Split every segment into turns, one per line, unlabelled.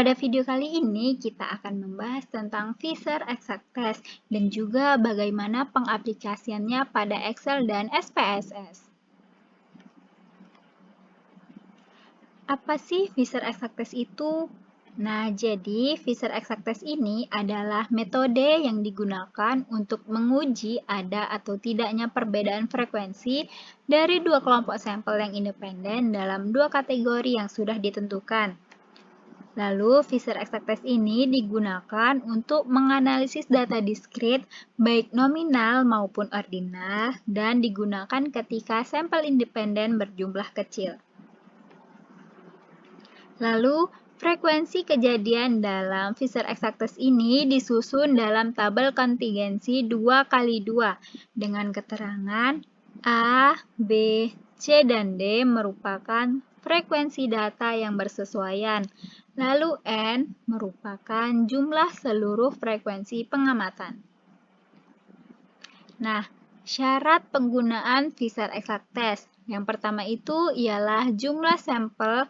Pada video kali ini kita akan membahas tentang Fisher Exact Test dan juga bagaimana pengaplikasiannya pada Excel dan SPSS. Apa sih Fisher Exact Test itu? Nah, jadi Fisher Exact Test ini adalah metode yang digunakan untuk menguji ada atau tidaknya perbedaan frekuensi dari dua kelompok sampel yang independen dalam dua kategori yang sudah ditentukan. Lalu, Fisher Exact Test ini digunakan untuk menganalisis data diskrit, baik nominal maupun ordinal, dan digunakan ketika sampel independen berjumlah kecil. Lalu, frekuensi kejadian dalam Fisher Exact Test ini disusun dalam tabel kontingensi 2x2 dengan keterangan A, B, C, dan D merupakan frekuensi data yang bersesuaian. Lalu N merupakan jumlah seluruh frekuensi pengamatan. Nah, syarat penggunaan Fisher Exact Test. Yang pertama itu ialah jumlah sampel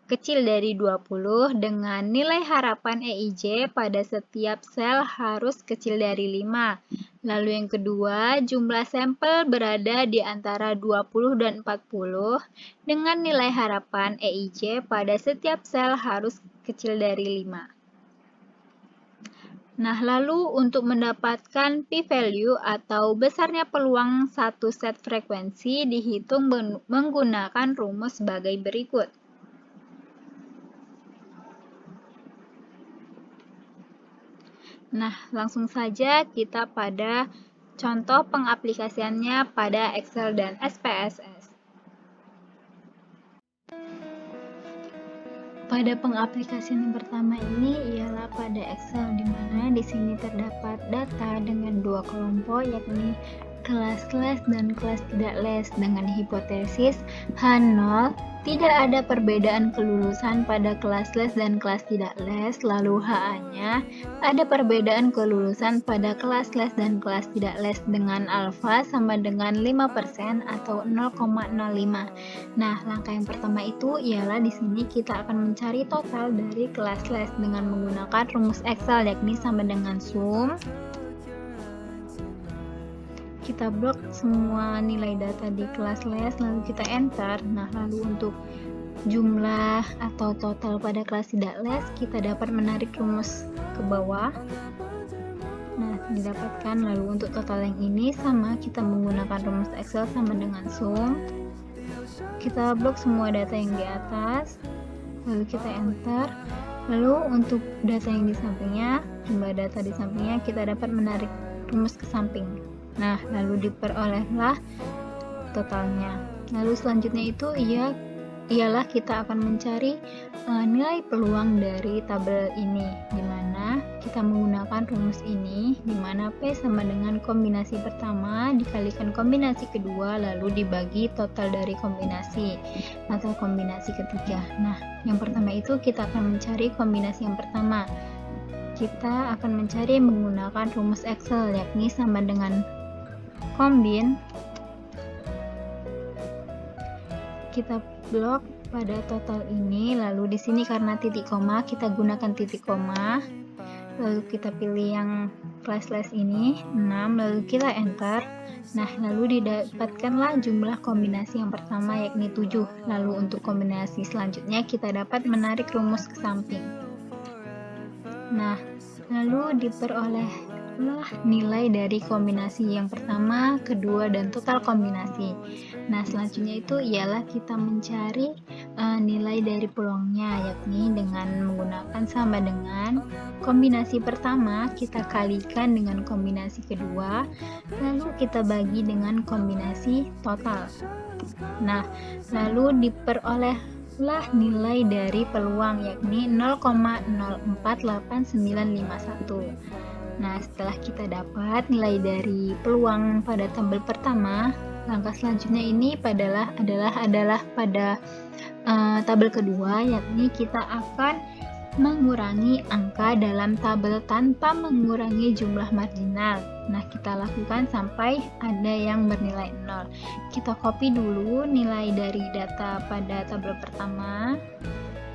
kecil dari 20 dengan nilai harapan EIJ pada setiap sel harus kecil dari 5. Lalu yang kedua, jumlah sampel berada di antara 20 dan 40 dengan nilai harapan EIJ pada setiap sel harus kecil dari 5. Nah, lalu untuk mendapatkan p-value atau besarnya peluang satu set frekuensi dihitung menggunakan rumus sebagai berikut. Nah, langsung saja kita pada contoh pengaplikasiannya pada Excel dan SPSS. Pada pengaplikasian yang pertama ini ialah pada Excel, di mana di sini terdapat data dengan dua kelompok, yakni kelas-les dan kelas tidak les dengan hipotesis H0, tidak ada perbedaan kelulusan pada kelas les dan kelas tidak les, lalu HA-nya ada perbedaan kelulusan pada kelas les dan kelas tidak les dengan alfa sama dengan 5% atau 0,05. Nah, langkah yang pertama itu ialah di sini kita akan mencari total dari kelas les dengan menggunakan rumus Excel, yakni sama dengan sum. Kita blok semua nilai data di kelas les, lalu kita enter. Nah, lalu untuk jumlah atau total pada kelas tidak les, kita dapat menarik rumus ke bawah. Nah, didapatkan. Lalu untuk total yang ini sama, kita menggunakan rumus Excel sama dengan sum. Kita blok semua data yang di atas, lalu kita enter. Lalu untuk data yang di sampingnya, jumlah data di sampingnya, kita dapat menarik rumus ke samping. Nah, lalu diperolehlah totalnya. Lalu selanjutnya itu ialah kita akan mencari nilai peluang dari tabel ini, di mana kita menggunakan rumus ini, di mana P sama dengan kombinasi pertama dikalikan kombinasi kedua, lalu dibagi total dari kombinasi atau kombinasi ketiga. Nah, yang pertama itu kita akan mencari kombinasi yang pertama. Kita akan mencari menggunakan rumus Excel, yakni sama dengan kombin. Kita blok pada total ini, lalu di sini karena titik koma kita gunakan titik koma, lalu kita pilih yang kelas les ini 6, lalu kita enter. Nah, lalu didapatkanlah jumlah kombinasi yang pertama, yakni 7. Lalu untuk kombinasi selanjutnya kita dapat menarik rumus ke samping. Nah, lalu diperolehlah nilai dari kombinasi yang pertama, kedua, dan total kombinasi. Nah, selanjutnya itu ialah kita mencari nilai dari peluangnya, yakni dengan menggunakan sama dengan kombinasi pertama kita kalikan dengan kombinasi kedua, lalu kita bagi dengan kombinasi total. Nah, lalu diperolehlah nilai dari peluang, yakni 0,048951. Nah, setelah kita dapat nilai dari peluang pada tabel pertama, langkah selanjutnya ini adalah pada tabel kedua, yakni kita akan mengurangi angka dalam tabel tanpa mengurangi jumlah marginal. Nah, kita lakukan sampai ada yang bernilai 0. Kita copy dulu nilai dari data pada tabel pertama,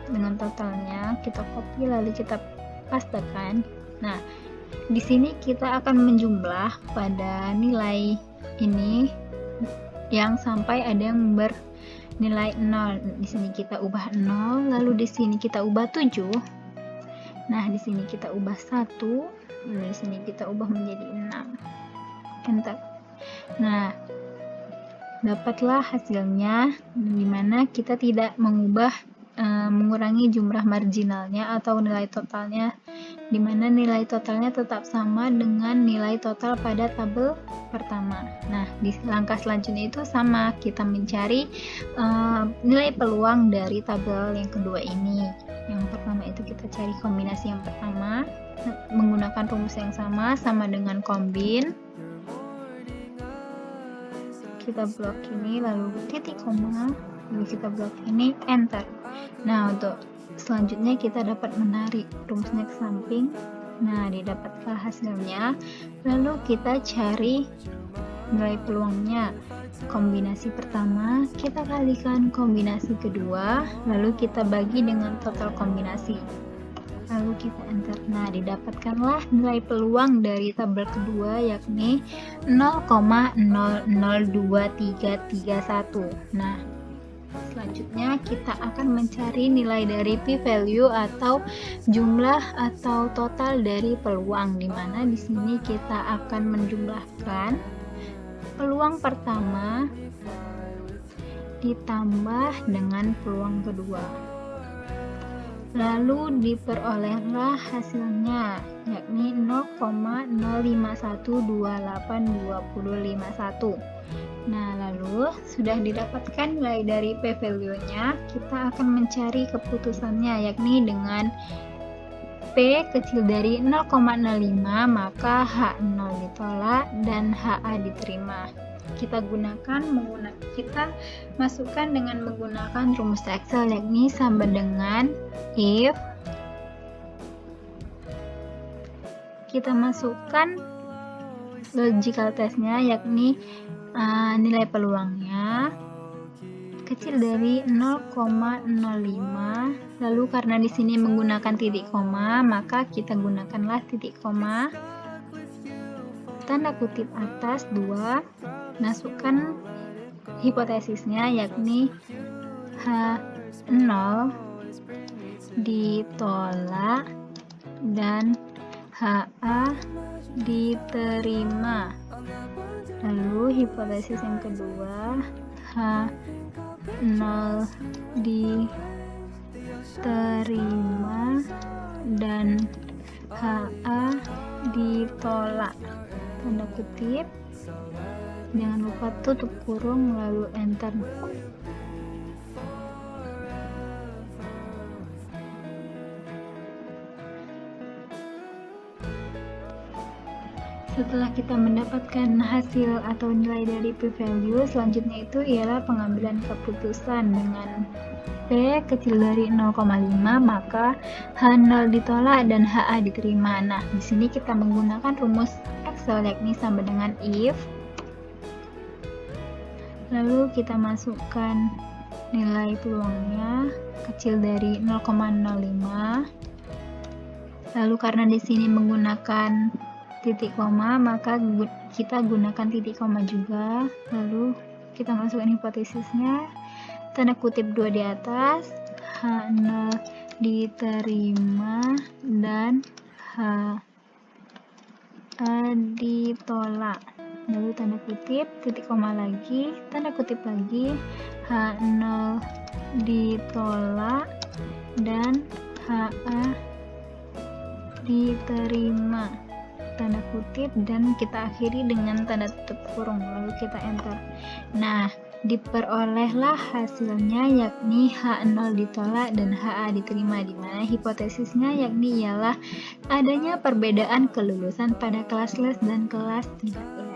dengan totalnya, kita copy lalu kita pastekan. Nah, di sini kita akan menjumlah pada nilai ini yang sampai ada yang bernilai 0. Di sini kita ubah 0, lalu di sini kita ubah 7. Nah, di sini kita ubah 1, lalu di sini kita ubah menjadi 6. Enter. Nah, dapatlah hasilnya di mana kita tidak mengurangi jumlah marginalnya atau nilai totalnya, di mana nilai totalnya tetap sama dengan nilai total pada tabel pertama. Nah, di langkah selanjutnya itu sama, kita mencari nilai peluang dari tabel yang kedua ini. Yang pertama itu kita cari kombinasi yang pertama menggunakan rumus yang sama dengan combine. Kita blok ini, lalu titik koma, lalu kita blok ini, enter. Nah, untuk selanjutnya kita dapat menarik rumusnya ke samping. Nah, didapatkan hasilnya. Lalu kita cari nilai peluangnya. Kombinasi pertama kita kalikan kombinasi kedua, lalu kita bagi dengan total kombinasi, lalu kita enter. Nah, didapatkanlah nilai peluang dari tabel kedua, yakni 0,002331. Nah, selanjutnya kita akan mencari nilai dari p-value atau jumlah atau total dari peluang, di mana di sini kita akan menjumlahkan peluang pertama ditambah dengan peluang kedua, lalu diperolehlah hasilnya, yakni 0,051282051. Nah, lalu sudah didapatkan nilai dari p-value-nya, kita akan mencari keputusannya, yakni dengan P kecil dari 0,05, maka H0 ditolak dan HA diterima. Kita masukkan dengan menggunakan rumus Excel, yakni sama dengan if. Kita masukkan logical testnya, yakni nilai peluangnya kecil dari 0,05, lalu karena di sini menggunakan titik koma, maka kita gunakanlah titik koma, tanda kutip atas 2, masukkan hipotesisnya, yakni H0 ditolak dan HA diterima. Lalu hipotesis yang kedua, H0 diterima dan HA ditolak, tanda kutip, jangan lupa tutup kurung lalu enter. Setelah kita mendapatkan hasil atau nilai dari p-value, selanjutnya itu ialah pengambilan keputusan. Dengan P kecil dari 0,5, maka H0 ditolak dan HA diterima. Nah, di sini kita menggunakan rumus Excel, yakni sama dengan if. Lalu kita masukkan nilai peluangnya kecil dari 0,05. Lalu karena di sini menggunakan titik koma, maka kita gunakan titik koma juga. Lalu kita masukkan hipotesisnya, tanda kutip 2 di atas, H0 diterima dan HA ditolak. Lalu tanda kutip, titik koma lagi, tanda kutip lagi, H0 ditolak dan HA diterima, tanda kutip, dan kita akhiri dengan tanda tutup kurung, lalu kita enter. Nah, diperolehlah hasilnya, yakni H0 ditolak dan HA diterima, di mana hipotesisnya yakni ialah adanya perbedaan kelulusan pada kelas les dan kelas tidak les.